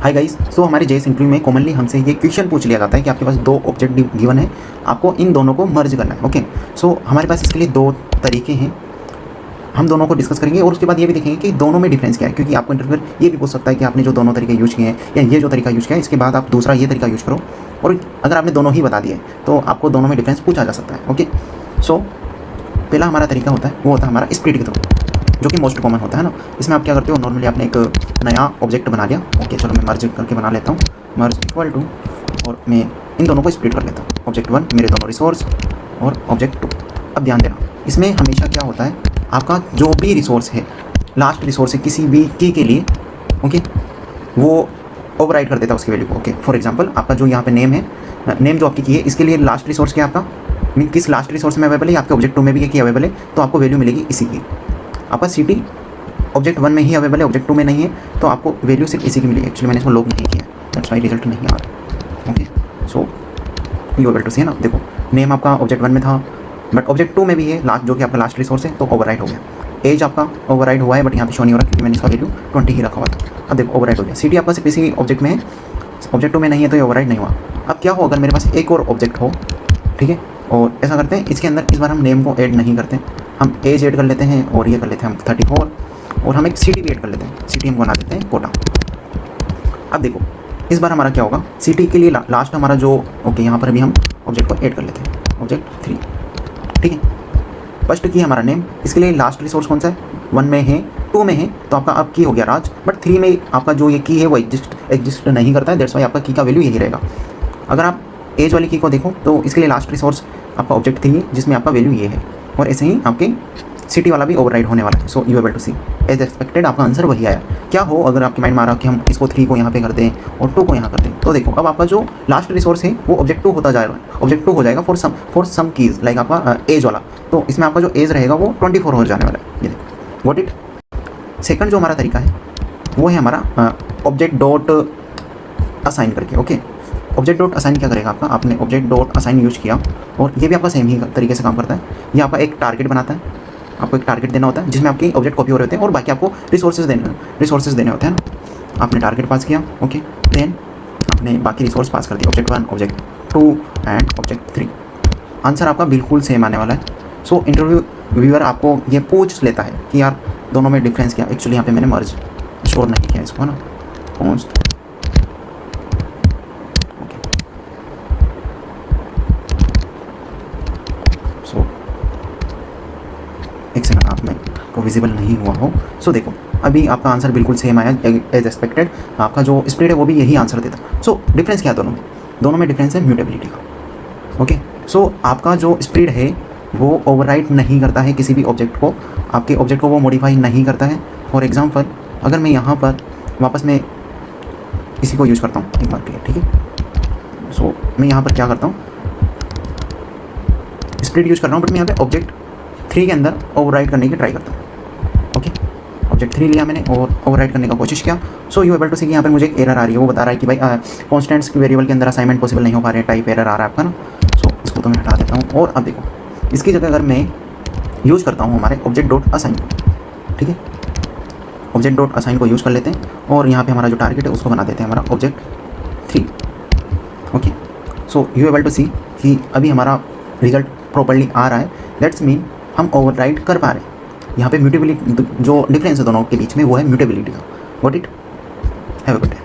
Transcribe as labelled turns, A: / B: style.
A: Hi guys, सो हमारे JS interview में commonly हमसे ये क्वेश्चन पूछ लिया जाता है कि आपके पास दो ऑब्जेक्ट गिवन है, आपको इन दोनों को मर्ज करना है। ओके, सो हमारे पास इसके लिए दो तरीके हैं, हम दोनों को डिस्कस करेंगे और उसके बाद ये भी देखेंगे कि दोनों में डिफरेंस क्या है, क्योंकि आपको इंटरव्यूअर ये भी पूछ सकता है कि आपने जो दोनों तरीके यूज किए हैं या ये जो तरीका यूज किया है इसके बाद आप दूसरा ये तरीका यूज करो, और अगर आपने दोनों ही बता दिए तो आपको दोनों में डिफरेंस पूछा जा सकता है। ओके, सो पहला हमारा तरीका होता है वो होता है हमारा स्प्लिट के थ्रू, जो कि मोस्ट कॉमन होता है ना। इसमें आप क्या करते हो, नॉर्मली आपने एक नया ऑब्जेक्ट बना लिया। ओके, चलो मैं मर्ज करके बना लेता हूँ, मर्ज इक्वल टू, और मैं इन दोनों को स्प्लिट कर लेता हूँ। ऑब्जेक्ट 1 मेरे दोनों रिसोर्स और ऑब्जेक्ट 2। अब ध्यान देना, इसमें हमेशा क्या होता है, आपका जो भी रिसोर्स है, लास्ट रिसोर्स है किसी भी की के लिए, ओके, वो ओवरराइड कर देता है उसकी वैल्यू को। ओके, फॉर एग्जांपल आपका जो यहाँ पे नेम है, नेम जो आपकी की है, इसके लिए लास्ट रिसोर्स क्या है आपका, मीन किस लास्ट रिसोर्स में अवेलेबल है, आपके ऑब्जेक्ट 2 में भी है कि अवेलेबल है, तो आपको वैल्यू मिलेगी इसी की। आपका सिटी ऑब्जेक्ट 1 में ही अवेलेबल है, ऑब्जेक्ट 2 में नहीं है, तो आपको वैल्यू सिर्फ इसी की मिलेगी। एक्चुअली मैंने इसको लॉग नहीं किया, दैट्स व्हाई रिजल्ट नहीं आ रहा। Okay, so you able to see है ना, देखो नेम आपका ऑब्जेक्ट 1 में था बट ऑब्जेक्ट 2 में भी है लास्ट, जो कि आपका लास्ट रिसोर्स है, तो ओवरराइड हो गया। एज आपका ओवरराइड हुआ है बट यहाँ पे शो नहीं हो रहा क्योंकि मैंने इसका वैल्यू 20 ही रखा हुआ था। अब देखो ओवरराइड हो गया। सिटी आपका सिर्फ इसी ऑब्जेक्ट में है, ऑब्जेक्ट 2 में नहीं है, तो ये ओवरराइड नहीं हुआ। अब क्या हो, अगर मेरे पास एक और ऑब्जेक्ट हो, ठीक है, और ऐसा करते हैं इसके अंदर इस बार हम नेम को ऐड नहीं करते, हम एज ऐड कर लेते हैं और ये कर लेते हैं हम 34, और हम एक सिटी भी ऐड कर लेते हैं, सिटी हम बना देते हैं कोटा। अब देखो इस बार हमारा क्या होगा, सिटी के लिए लास्ट हमारा जो, ओके, यहाँ पर भी हम ऑब्जेक्ट को ऐड कर लेते हैं, ऑब्जेक्ट 3, ठीक है। फर्स्ट की हमारा नेम, इसके लिए लास्ट रिसोर्स कौन सा है, 1 में है, 2 में है, तो आपका अब की हो गया राज, बट 3 में आपका जो ये की है वो एग्जिस्ट नहीं करता है, दैट्स वाई आपका की का वैल्यू यही रहेगा। अगर आप एज वाली की को देखो तो इसके लिए लास्ट रिसोर्स आपका ऑब्जेक्ट 3 है जिसमें आपका वैल्यू ये है, और ऐसे ही आपके सिटी वाला भी ओवरराइड होने वाला है। So you able to see as expected आपका आंसर वही आया। क्या हो अगर आपके माइंड में आ रहा कि हम इसको 3 को यहाँ पे कर दें और 2 को यहाँ कर दें, तो देखो अब आपका जो लास्ट रिसोर्स है वो ऑब्जेक्ट 2 होता जाएगा, ऑब्जेक्ट 2 हो जाएगा फॉर सम कीज, लाइक आपका एज वाला, तो इसमें आपका जो एज रहेगा वो 24 हो जाने वाला है। ये देखो व्हाट इट। सेकंड जो हमारा तरीका है वो है हमारा ऑब्जेक्ट डॉट असाइन करके। ओके, ऑब्जेक्ट डॉट असाइन क्या करेगा आपका, आपने ऑब्जेक्ट डॉट असाइन यूज किया और ये भी आपका सेम ही तरीके से काम करता है। ये आपका एक टारगेट बनाता है, आपको एक टारगेट देना होता है जिसमें आपके ऑब्जेक्ट कॉपी हो रहे होते हैं और बाकी आपको रिसोर्सेज देने होते हैं ना। आपने टारगेट पास किया, ओके, देन आपने बाकी रिसोर्स पास कर दिया, object 1, object 2 and object 3। Answer आपका बिल्कुल सेम आने वाला है। सो इंटरव्यू व्यूअर आपको ये पूछ लेता है कि यार दोनों में डिफरेंस क्या। एक्चुअली यहाँ पे मैंने मर्ज श्योर नहीं किया इसको, है ना, कॉन्स्ट, एक सेकंड आप में को विजिबल नहीं हुआ हो। सो देखो अभी आपका आंसर बिल्कुल सेम आया एज एक्सपेक्टेड, आपका जो स्प्लिट है वो भी यही आंसर देता। सो डिफरेंस क्या है दोनों में डिफरेंस है म्यूटेबिलिटी का। ओके, सो आपका जो स्प्लिट है वो ओवरराइड नहीं करता है किसी भी ऑब्जेक्ट को, आपके ऑब्जेक्ट को वो मॉडिफाई नहीं करता है। फॉर एग्जाम्पल अगर मैं यहाँ पर वापस में इसी को यूज़ करता हूँ एक बार के लिए, ठीक है। सो मैं यहाँ पर क्या करता हूँ, स्प्लिट यूज़ कर रहा हूँ, बट मैं यहाँ पे ऑब्जेक्ट 3 के अंदर ओवरराइड करने की ट्राई करता हूँ। ओके, ऑब्जेक्ट 3 लिया मैंने और ओवरराइड करने का कोशिश किया। सो यू एबल टू सी कि यहाँ पर मुझे एक एरर आ रही है, वो बता रहा है कि भाई कॉन्स्टेंट्स की वेरिएबल के अंदर असाइनमेंट पॉसिबल नहीं हो पा रहे हैं, टाइप एरर आ रहा है आपका ना। सो इसको तो मैं हटा देता हूँ, और अब देखो इसकी जगह अगर मैं यूज़ करता हूँ हमारे ऑब्जेक्ट डॉट असाइन, ठीक है, ऑब्जेक्ट डॉट असाइन को यूज़ कर लेते हैं और यहाँ पर हमारा जो टारगेट है उसको बना देते हैं हमारा object 3। Okay, so you able to see कि अभी हमारा रिजल्ट प्रॉपर्ली आ रहा है, दैट्स मीन हम ओवरराइड कर पा रहे हैं। यहाँ पे म्यूटेबिलिटी जो डिफरेंस है दोनों के बीच में वो है म्यूटेबिलिटी का। What it, have a good day.